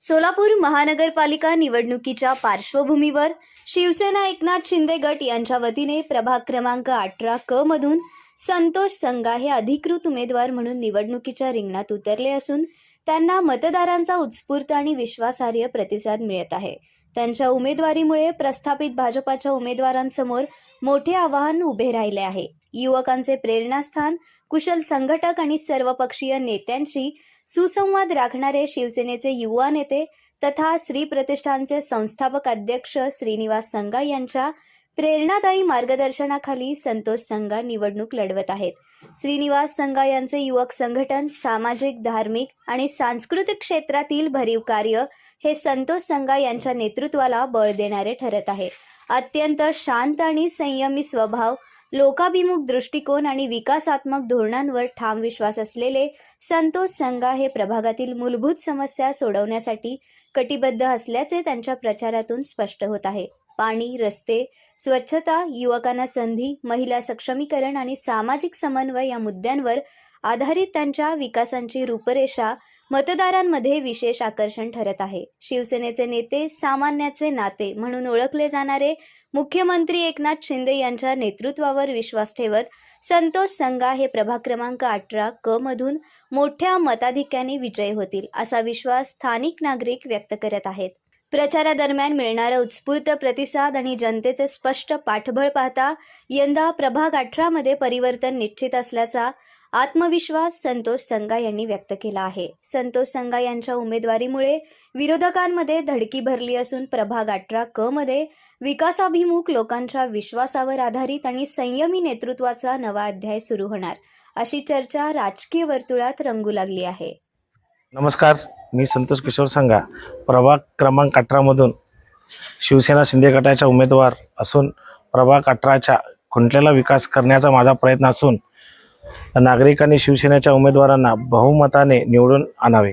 सोलापूर महानगरपालिका निवडणुकीच्या पार्श्वभूमीवर शिवसेना एकनाथ शिंदे गट यांच्या वतीने प्रभाग क्रमांक 18 क मधून संतोष संगा हे अधिकृत उमेदवार म्हणून निवडणुकीच्या रिंगणात उतरले असून त्यांना मतदारांचा उत्स्फूर्त आणि विश्वासार्ह प्रतिसाद मिळत आहे। त्यांच्या उमेदवारीमुळे प्रस्थापित भाजपाच्या उमेदवारांसमोर मोठे आव्हान उभे राहिले आहे। युवकांचे प्रेरणास्थान, कुशल संघटक आणि सर्वपक्षीय नेत्यांशी सुसंवाद राखणारे शिवसेनेचे युवा नेते तथा श्री प्रतिष्ठानचे संस्थापक अध्यक्ष श्रीनिवास संगा यांच्या प्रेरणादायी मार्गदर्शनाखाली संतोष संगा निवडणूक लढवत आहेत। श्रीनिवास संगा यांचे युवक संघटन, सामाजिक, धार्मिक आणि सांस्कृतिक क्षेत्रातील भरीव कार्य हे संतोष संगा यांच्या नेतृत्वाला बळ देणारे ठरत आहे। अत्यंत शांत आणि संयमी स्वभाव, लोकाभिमुख दृष्टिकोन आणि विकासात्मक धोरणांवर ठाम विश्वास असलेले संतोष संगा हे प्रभागातील मूलभूत समस्या सोडवण्यासाठी कटिबद्ध असल्याचे त्यांच्या प्रचारातून स्पष्ट होत आहे। पाणी, रस्ते, स्वच्छता, युवकांना संधी, महिला सक्षमीकरण आणि सामाजिक समन्वय या मुद्द्यांवर आधारित त्यांच्या विकासांची रूपरेषा मतदारांमध्ये विशेष आकर्षण ठरत आहे। शिवसेनेचे नेते, सामान्याचे नाते म्हणून ओळखले जाणारे मुख्यमंत्री एकनाथ शिंदे यांच्या नेतृत्वावर विश्वास ठेवत संतोष संगा हे प्रभाग क्रमांक 18 क मधून मोठ्या मताधिक्याने विजयी होतील असा विश्वास स्थानिक नागरिक व्यक्त करत आहेत। प्रचारादरम्यान मिळणारा उत्स्फूर्त प्रतिसाद आणि जनतेचे स्पष्ट पाठबळ पाहता यंदा प्रभाग 18 मध्ये परिवर्तन निश्चित असल्याचा आत्मविश्वास संतोष संगा यांनी व्यक्त केला आहे। संतोष संगा यांच्या उमेदवारीमुळे विरोधकांमध्ये धडकी भरली असून प्रभाग 18 क मध्ये विकासाभिमुख लोकांच्या विश्वासावर आधारित आणि संयमी नेतृत्वाचा नवा अध्याय सुरू होणार अशी चर्चा राजकीय वर्तुळात रंगू लागली आहे। नमस्कार, मी संतोष किशोर संगा प्रभाग क्रमांक 18 मधून शिवसेना शिंदे गटाचा उमेदवार असून प्रभाग 18च्या खुंटलेला विकास करण्याचा माझा प्रयत्न असून नागरिकांनी शिवसेनेच्या उमेदवारांना बहुमताने निवडून आणावे।